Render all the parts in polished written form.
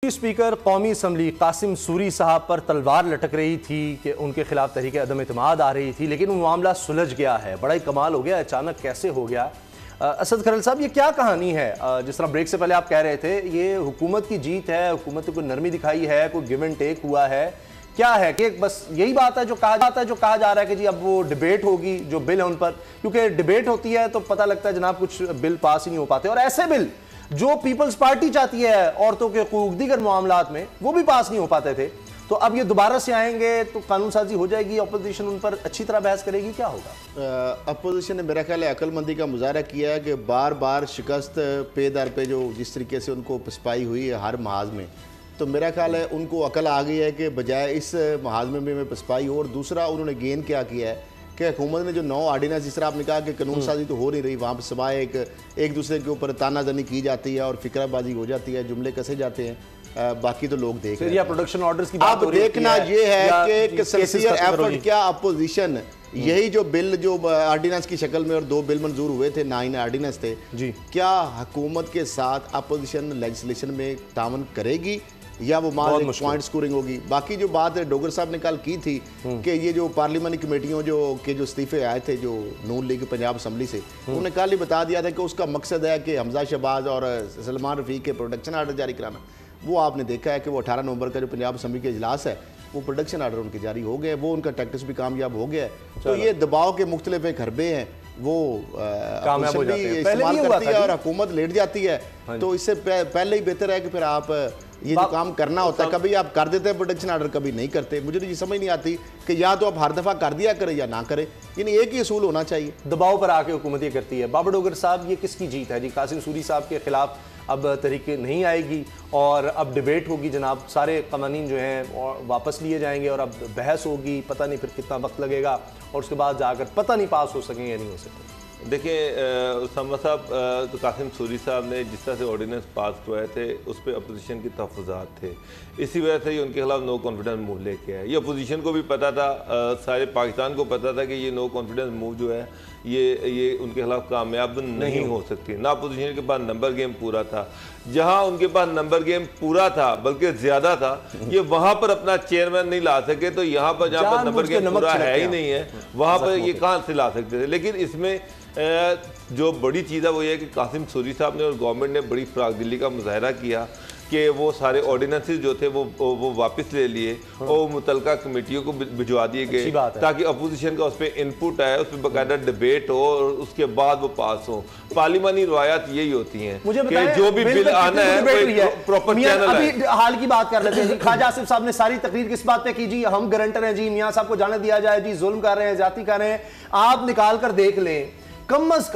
Speaker कौमी assembly Qasim Suri साहब पर तलवार लटक रही थी कि उनके खिलाफ तहरीक अदम इत्माद आ रही थी, लेकिन वो मामला सुलझ गया है। बड़ा ही कमाल हो गया, अचानक कैसे हो गया। असद खरल साहब, ये क्या कहानी है? जिस तरह ब्रेक से पहले आप कह रहे थे, ये हुकूमत की जीत है, हुकूमत ने कोई नरमी दिखाई है, कोई गिव एंड टेक हुआ है, क्या है कि बस यही बात है जो कहा जा रहा है कि जी अब वो डिबेट होगी, जो बिल है उन पर, क्योंकि डिबेट होती है तो पता लगता है जनाब कुछ बिल पास ही नहीं हो पाते, और ऐसे बिल जो पीपल्स पार्टी चाहती है औरतों के हकूक दीगर मामलात में, वो भी पास नहीं हो पाते थे। तो अब ये दोबारा से आएंगे तो कानून साजी हो जाएगी, अपोजिशन उन पर अच्छी तरह बहस करेगी, क्या होगा? अपोजिशन ने मेरा ख्याल है अक्लमंदी का मुजाहरा किया है कि बार बार शिकस्त पे दर पे जो जिस तरीके से उनको पसपाई हुई है हर महाज में, तो मेरा ख्याल है उनको अकल आ गई है कि बजाय इस महाज में पसपाई हो। और दूसरा उन्होंने गेन क्या किया है कि हुकूमत ने जो 9 ऑर्डिनेंस, जिस तरह आपने कहा कि कानून साजी तो हो नहीं रही, वहाँ पर सवाए एक दूसरे के ऊपर तानाजनी की जाती है और फिक्राबाजी हो जाती है, जुमले कसे जाते हैं, बाकी तो लोग देख रहे हैं। प्रोडक्शन ऑर्डर्स की बात अब देखना ये है कि सिंसियर एफर्ट क्या अपोजिशन, यही जो बिल जो ऑर्डिनेंस की शक्ल में और 2 बिल मंजूर हुए थे, 9 ऑर्डिनेंस थे जी, क्या हुकूमत के साथ अपोजिशन लेजिस्लेशन में तावन करेगी या वो पॉइंट स्कोरिंग होगी? बाकी जो बात डोगर साहब ने कल की थी कि ये जो पार्लियामेंट्री कमेटियों जो इस्तीफे आए थे जो नून लीग पंजाब असम्बली से, उन्होंने कल ही बता दिया था कि उसका मकसद है कि हमजा शहबाज और सलमान रफ़ीक के प्रोडक्शन आर्डर जारी कराना। वो आपने देखा है कि वो 18 नवंबर का जो पंजाब असम्बली के इजलास है, वो प्रोडक्शन आर्डर उनके जारी हो गए, वो उनका टैक्टिक्स भी कामयाब हो गया है। तो ये दबाव के मुख्तलिफ एक हरबे हैं, वो इस्तेमाल करती है और हुकूमत लेट जाती है। तो इससे पहले ही बेहतर है कि फिर आप ये जो काम करना होता है, कभी आप कर देते हैं प्रोटेक्शन ऑर्डर, कभी नहीं करते। मुझे तो ये समझ नहीं आती कि या तो आप हर दफ़ा कर दिया करें या ना करें, यानी एक ही असूल होना चाहिए। दबाव पर आके हुकूमत ये करती है। बाबर डोगर साहब, ये किसकी जीत है जी? कासिम सूरी साहब के खिलाफ अब तहरीक नहीं आएगी और अब डिबेट होगी जनाब, सारे कवानीन जो हैं वापस लिए जाएंगे और अब बहस होगी, पता नहीं फिर कितना वक्त लगेगा और उसके बाद जाकर पता नहीं पास हो सकेंगे या नहीं हो सकेंगे। देखिए उसामा साहब, तो कासिम सूरी साहब ने जिस तरह से ऑर्डिनेंस पास करवाए थे उस पर अपोजिशन के तहफ़्फ़ुज़ात थे, इसी वजह से ही उनके खिलाफ नो कॉन्फिडेंस मूव लेके आए। ये अपोजिशन को भी पता था, सारे पाकिस्तान को पता था कि ये नो कॉन्फिडेंस मूव जो है ये उनके खिलाफ कामयाब नहीं हो सकती। ना अपोजिशन के पास नंबर गेम पूरा था, जहाँ उनके पास नंबर गेम पूरा था बल्कि ज़्यादा था, ये वहाँ पर अपना चेयरमैन नहीं ला सके, तो यहाँ पर जहाँ पर नंबर गेम पूरा है ही नहीं है, वहाँ पर ये कहाँ से ला सकते थे। लेकिन इसमें जो बड़ी चीज़ है वो ये है कि कासिम सूरी साहब ने और गवर्नमेंट ने बड़ी फ़रागदिली का मुजाहरा किया कि वो सारे ऑर्डिनेंसेस जो थे वो वापस ले लिए और मुतलका कमेटियों को भिजवा दिए गए ताकि अपोजिशन का उस पर इनपुट आए, उस पर बाकायदा डिबेट हो और उसके बाद वो पास हो। पार्लिमानी रवायत यही होती हैं कि जो भी बिल आना है प्रॉपर चैनल है। हाल की बात कर लेते हैं, ख्वाजा आसिफ साहब ने सारी तकरीर किस बात पे की जी? हम गारंटर हैं जी, मियाँ साहब को जाने दिया जाए जी, जुल्म कर रहे हैं, ज्यादती कर रहे हैं। आप निकाल कर देख लें, कम अज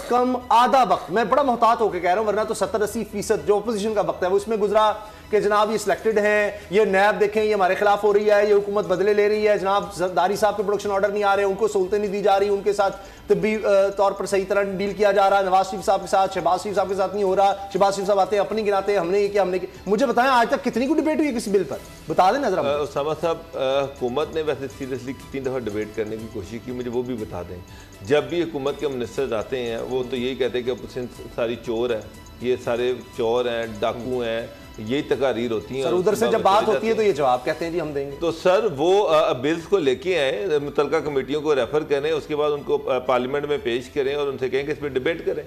कम आधा वक्त, मैं बड़ा मोहतात होकर कह रहा हूं, वरना तो 70-80% जो अपोजिशन का वक्त है वो इसमें गुजरा कि जनाब ये सिलेक्टेड हैं, ये नैब देखें ये हमारे खिलाफ हो रही है, ये हुकूमत बदले ले रही है, जनाब जरदारी साहब के प्रोडक्शन ऑर्डर नहीं आ रहे, उनको सहूलतें नहीं दी जा रही, उनके साथ तब्बी तौर पर सही तरह डील किया जा रहा है, नवाज शरीफ साहब के साथ, शहबाज शरीफ साहब के साथ नहीं हो रहा। शहबाज शरीफ साहब आते हैं अपनी गिनाते हैं, हमने ये किया, हमने किया। मुझे बताएं आज तक कितनी को डिबेट हुई है किसी बिल पर? बता दें नजर। उसामा साहब, हुकूमत ने वैसे सीरियसली कितनी दफ़ा डिबेट करने की कोशिश की, मुझे वो भी बता दें। जब भी हुकूमत के मिनिस्टर्स आते हैं वो तो यही कहते हैं कि अपोजिशन सारी चोर है, ये सारे चोर हैं, डाकू हैं, यही तकारीर होती है। सर उधर से जब बात होती है तो ये जवाब कहते हैं जी हम देंगे। तो सर वो बिल्स को लेके आए, मुतलका कमेटियों को रेफर करें, उसके बाद उनको पार्लियामेंट में पेश करें और उनसे कहें कि इस पर डिबेट करें।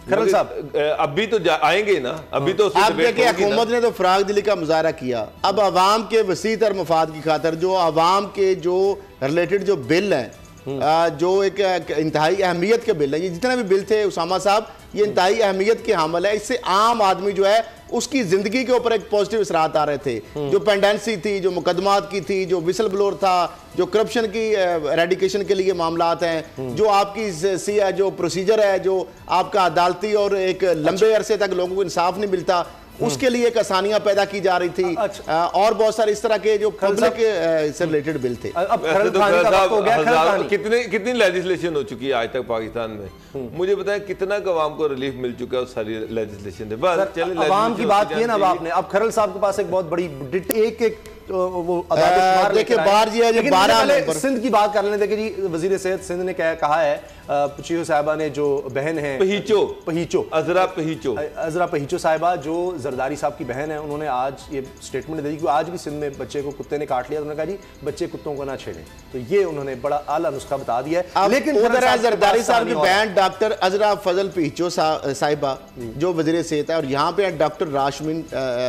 खरल साहब अभी तो आएंगे ना, अभी तो हुकूमत ने तो फरागदिली का मुजाहरा किया। अब अवाम के वसी तर मफाद की खातर जो अवाम के जो रिलेटेड जो बिल हैं, जो एक इंतहाई अहमियत के बिल है, ये जितने भी बिल थे उसामा साहब, ये इंतहाई अहमियत के हामिल है। इससे आम आदमी जो है उसकी जिंदगी के ऊपर एक पॉजिटिव असरात आ रहे थे। जो पेंडेंसी थी, जो मुकदमात की थी, जो विसल ब्लोअर था, जो करप्शन की एरेडिकेशन के लिए मामलात हैं, जो आपकी सी है जो प्रोसीजर है, जो आपका अदालती और एक लंबे अरसे तक लोगों को इंसाफ नहीं मिलता, उसके लिए एक आसानियां पैदा की जा रही थी। और बहुत सारे इस तरह के जो पब्लिक से रिलेटेड बिल थे। कितनी लेजिस्लेशन हो चुकी है आज तक पाकिस्तान में? मुझे बताएं कितना अवाम को रिलीफ मिल चुका है उस सारी लेजिस्लेशन से? बस अवाम की बात की है ना अब आपने। अब खरल साहब के पास एक बहुत बड़ी एक वो देखिए बार जी है 12 नंबर सिंध की बात कर लें। देखिए जी वजीर सेहत सिंध ने कहा है चीहो साहिबा ने जो बहन है पहीचो अजरा पहीचो साहिबा जो जरदारी साहब की बहन है, उन्होंने आज ये स्टेटमेंट दे दी कि आज भी सिंध में बच्चे को कुत्ते ने काट लिया। उन्होंने कहा जी बच्चे कुत्तों को ना छेड़ें। तो ये उन्होंने बड़ा आला नुस्खा बता दिया है। लेकिन उधर जरदारी साहब की बहन डॉक्टर अजरा फजल पहीचो साहिबा जो वजीर सेहत है, और यहाँ पे डॉक्टर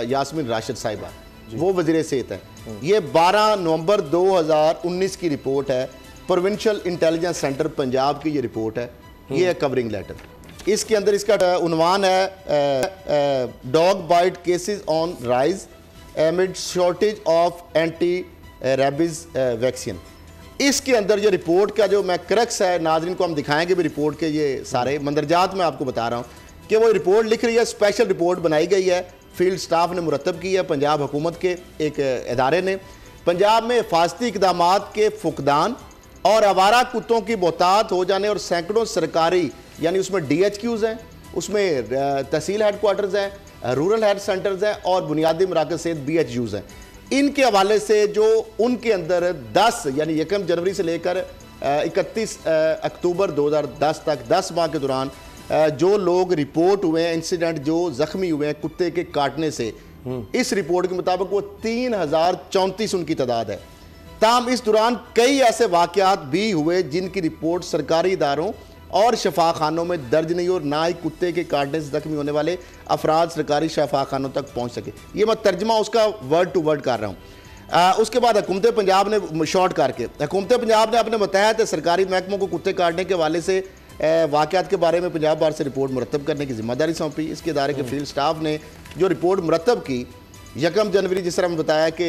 यास्मीन राशिद साहिबा वो वजीर सेहत है। ये 12 नवंबर 2019 की रिपोर्ट है, प्रोविंशियल इंटेलिजेंस सेंटर पंजाब की ये रिपोर्ट है। ये है कवरिंग लेटर। इसके अंदर इसका उन्वान है dog bite cases on rise amid shortage of anti rabies vaccine. इसके अंदर ये रिपोर्ट का जो मैं क्रक्स है, नाज़रीन को हम दिखाएंगे भी रिपोर्ट के ये सारे मंदरजात मैं आपको बता रहा हूँ कि वो रिपोर्ट लिख रही है। स्पेशल रिपोर्ट बनाई गई है, फील्ड स्टाफ ने मुरतब की है पंजाब हुकूमत के एक इदारे ने। पंजाब में हिफाजती इक़दामात के फुकदान और आवारा कुत्तों की बहुतात हो जाने और सैकड़ों सरकारी यानी उसमें DHQs हैं, उसमें तहसील हेडक्वार्टर्स हैं, रूरल हेल्थ सेंटर्स हैं और बुनियादी मराकज़ सहित BHUs हैं। इनके हवाले से जो उनके अंदर 10 यानी 1 जनवरी से लेकर 31 अक्टूबर 2010 तक 10 माह के दौरान जो लोग रिपोर्ट हुए हैं, इंसिडेंट जो जख्मी हुए हैं कुत्ते के काटने से, इस रिपोर्ट के मुताबिक वो 3034 उनकी तादाद है। ताम इस दौरान कई ऐसे वाकयात भी हुए जिनकी रिपोर्ट सरकारी इदारों और शफाखानों में दर्ज नहीं और ना ही कुत्ते के काटने से जख्मी होने वाले अफराद सरकारी शफाखानों तक पहुंच सके। ये मैं तर्जमा उसका वर्ड टू वर्ड कर रहा हूँ। उसके बाद हुकूमत पंजाब ने शॉर्ट करके हुकूमत पंजाब ने अपने बताया था सरकारी महकमों को कुत्ते काटने के हवाले से वाकयात के बारे में पंजाब बार से रिपोर्ट मुरतब करने की जिम्मेदारी सौंपी। इसके इदारे के फील्ड स्टाफ ने जो रिपोर्ट मुरतब की 1 जनवरी जिस तरह मैं बताया कि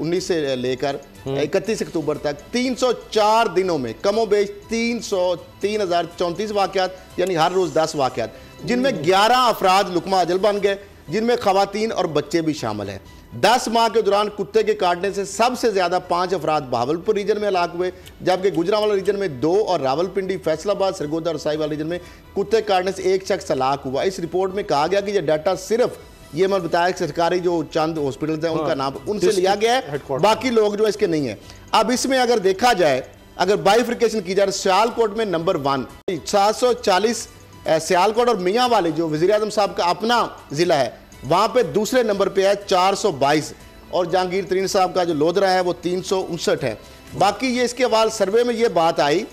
19 से लेकर 31 अक्टूबर तक 304 दिनों में कमोबेश 3034 वाकयात यानी हर रोज़ 10 वाकयात, जिनमें 11 अफराद लुकमा अजल बन गए, जिनमें खवातीन और बच्चे भी शामिल हैं। 10 माह के दौरान कुत्ते के काटने से सबसे ज़्यादा 5 अफराद बहावलपुर रीजन में हलाक हुए, जबकि गुजरांवाला रीजन में 2 और रावलपिंडी, फैसलाबाद, सरगोदा और साहिवाल रीजन में कुत्ते काटने से 1 शख्स हलाक हुआ। इस रिपोर्ट में कहा गया कि यह डाटा सिर्फ ये मैं बताया कि सरकारी जो चंद हॉस्पिटल्स हैं उनका नाम उनसे लिया गया है, बाकी लोग जो इसके नहीं है। अब इसमें अगर देखा जाए, अगर बाइफिकेशन की जाए, सियालकोट में नंबर 1 740 सियालकोट और मियाँ वाली जो वज़ीर आज़म साहब का अपना ज़िला है वहाँ पे दूसरे नंबर पे है 422, और जहांगीर तरीन साहब का जो लोधरा है वो 359 है। बाकी ये इसके बाद सर्वे में ये बात आई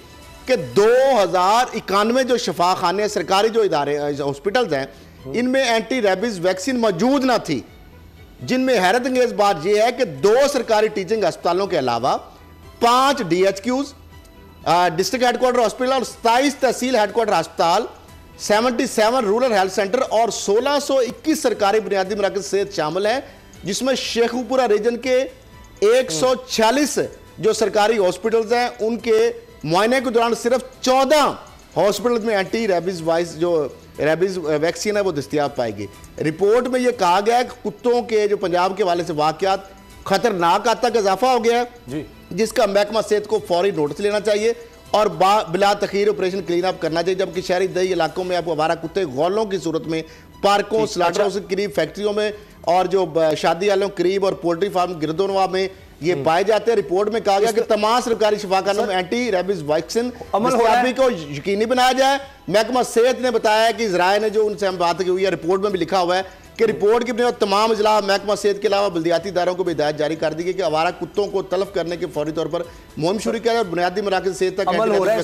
कि 2091 जो शफाखाने सरकारी जो इदारे हॉस्पिटल्स हैं इनमें एंटी रेबीज वैक्सीन मौजूद ना थी, जिनमें हैरत अंगेज बात यह है कि 2 सरकारी टीचिंग अस्पतालों के अलावा 5 DHQs, डिस्ट्रिक्ट हेडक्वार्टर हॉस्पिटल और 27 तहसील हेडक्वार्टर अस्पताल, 77 रूरल हेल्थ सेंटर और 1621 सरकारी बुनियादी मराकज़ सेहत शामिल हैं, जिसमें शेखुपुरा रीजन के 146 जो सरकारी हॉस्पिटल्स हैं उनके मुआयने के दौरान सिर्फ 14 हॉस्पिटल में एंटी रेबीज वाइस जो रेबीज वैक्सीन है वो दस्तियाब पाएगी। रिपोर्ट में ये कहा गया है कि कुत्तों के जो पंजाब के हवाले से वाकयात खतरनाक हद तक इजाफा हो गया है, जिसका महकमा सेहत को फौरी नोटिस लेना चाहिए और बिला तखीर ऑपरेशन क्लीन अप करना चाहिए। जबकि शहरी दही इलाकों में आपको आवारा कुत्ते गौलों की सूरत में पार्कों, स्लाटर हाउस के करीब, फैक्ट्रियों में और जो शादी वालों करीब और पोल्ट्री फार्म गिरदोनवा में ये पाए जाते हैं। रिपोर्ट में कहा गया कि तमाम सरकारी शफाखानों में एंटी रेबीज वैक्सीन दस्तयाबी को यकीनी बनाया जाए। महकमा सेहत ने बताया कि इजराइल ने जो उनसे हम बात की हुई है, रिपोर्ट में भी लिखा हुआ है कि रिपोर्ट की बुनियाद तमाम जिला महकमा सेहत के अलावा बल्दियाती इदारों को भी हिदायत जारी कर दी गई कि आवारा कुत्तों को तलब करने के फौरी तौर पर मुहिम शुरू किया जाए, बुनियादी मराकज़ सेहत तक अमल हो रहा है।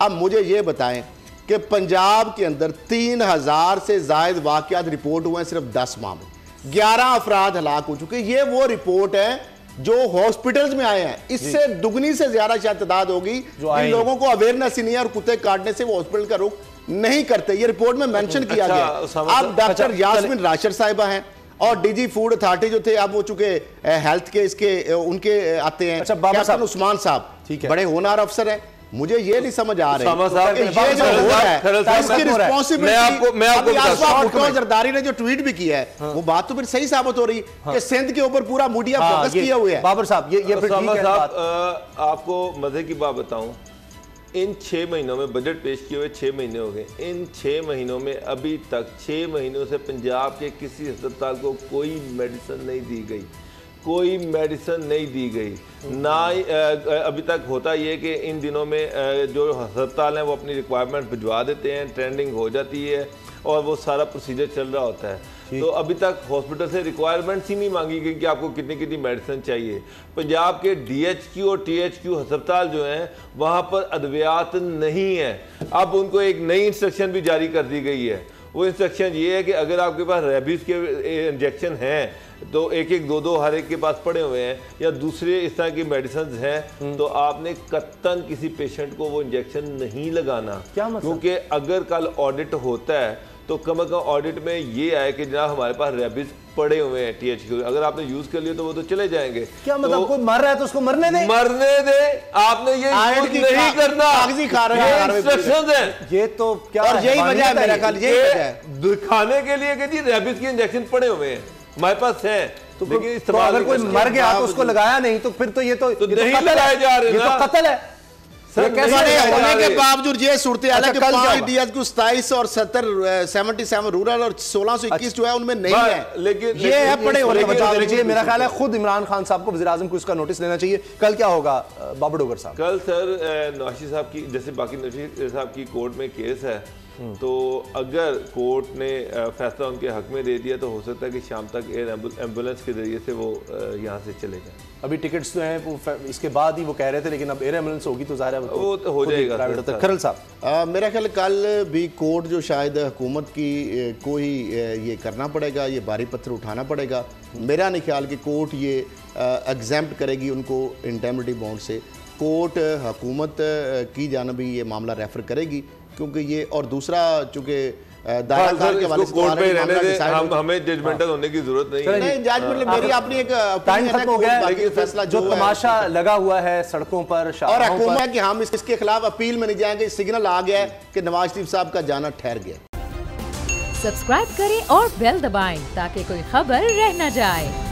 अब मुझे ये बताएं कि पंजाब के अंदर 3000 से जायद वाकयात रिपोर्ट हुए हैं सिर्फ 10 माह में, 11 अफराद हलाक हो चुके। ये वो रिपोर्ट है जो हॉस्पिटल्स में आए हैं, इससे दुगनी से ज्यादा शायद तादाद होगी इन लोगों को अवेयरनेस ही नहीं है और कुत्ते काटने से वो हॉस्पिटल का रुख नहीं करते। ये रिपोर्ट में मेंशन किया गया। अब डॉक्टर यास्मीन राशिद साहिबा हैं और DG फूड अथॉरिटी जो थे अब वो चुके हेल्थ के इसके उनके आते हैं। कैप्टन उस्मान साहब बड़े होनहार अफसर हैं, मुझे ये नहीं समझ आ रही जरदारी ने जो ट्वीट भी किया है वो बात तो फिर सही साबित हो रही कि सिंध के ऊपर पूरा मीडिया फोकस किया हुआ है। बाबर साहब ये फिर ठीक है। आपको मजे की बात बताऊं, इन 6 महीनों में बजट पेश किए हुए 6 महीने हो गए। इन 6 महीनों में अभी तक 6 महीनों से पंजाब के किसी अस्पताल को कोई मेडिसिन नहीं दी गई, कोई मेडिसिन नहीं दी गई ना। अभी तक होता ये कि इन दिनों में जो अस्पताल हैं वो अपनी रिक्वायरमेंट भिजवा देते हैं, ट्रेंडिंग हो जाती है और वो सारा प्रोसीजर चल रहा होता है। तो अभी तक हॉस्पिटल से रिक्वायरमेंट्स ही नहीं मांगी गई कि आपको कितनी कितनी मेडिसिन चाहिए। पंजाब के DHQ और THQ अस्पताल जो हैं वहाँ पर अद्वियात नहीं है। अब उनको एक नई इंस्ट्रक्शन भी जारी कर दी गई है। वो इंस्ट्रक्शन ये है कि अगर आपके पास रेबीज के इंजेक्शन हैं तो एक एक दो हर एक के पास पड़े हुए हैं या दूसरे इस तरह की मेडिसिन हैं तो आपने कत्तन किसी पेशेंट को वो इंजेक्शन नहीं लगाना। क्या मतलब? क्योंकि अगर कल ऑडिट होता है तो कम से कम ऑडिट में ये आए कि जनाब हमारे पास रेबीज पड़े हुए हैं THQ, अगर आपने यूज कर लिया तो वो तो चले जाएंगे। क्या मतलब? तो कोई मर रहा है तो उसको मरने दे, आपने ये यूज नहीं करना, कागजी खा रहे हैं, इंस्ट्रक्शंस हैं। ये तो क्या और यही वजह है मेरा ख्याल, यही वजह है दिखाने के लिए कि जी रेबीज के इंजेक्शन पड़े हुए हैं हमारे पास है। तो अगर कोई मर गया तो उसको लगाया नहीं तो फिर तो ये तो नहीं लगाए जा रहे, ये तो कत्ल है। होने के बावजूद ये सूरत हाल है कि 5 DHQ 27 और 77 रूरल और 1621 जो है उनमें नहीं है, लेकिन ये है पड़े होने बचाव लीजिए। मेरा ख्याल है खुद इमरान खान साहब को वज़ीर-ए-आज़म को इसका नोटिस लेना चाहिए। कल क्या होगा बाबर डोगर साहब? कल सर नवाशी साहब की जैसे बाकी नवाशी साहब की कोर्ट में केस है तो अगर कोर्ट ने फैसला उनके हक में दे दिया तो हो सकता है कि शाम तक एयर एम्बुलेंस के जरिए से वो यहाँ से चले जाएं। अभी टिकट्स जो हैं वो इसके बाद ही वो कह रहे थे, लेकिन अब एयर एम्बुलेंस होगी तो ज़ाहिर है वो तो हो जाएगा। खरल साहब, मेरा ख्याल कल भी कोर्ट जो शायद हुकूमत की कोई ये करना पड़ेगा, ये भारी पत्थर उठाना पड़ेगा। मेरा नहीं ख्याल कि कोर्ट ये एग्जैम्प्ट करेगी उनको इंडेमनिटी बॉन्ड से। कोर्ट हुकूमत की जानब ही ये मामला रेफर करेगी क्योंकि ये, और दूसरा चूँकि दायराकार के वाले कोर्ट पे रहने दे, हमें जजमेंटल होने की जरूरत नहीं है। नहीं, जजमेंट मेरी अपनी एक टाइम खत्म हो गया है। फैसला जो तमाशा लगा हुआ है सड़कों पर और हुकूमत है कि हम इसके खिलाफ अपील में नहीं जाएंगे। सिग्नल आ गया है कि नवाज शरीफ साहब का जाना ठहर गया। सब्सक्राइब करें और बेल दबाएं ताकि कोई खबर रह न जाए।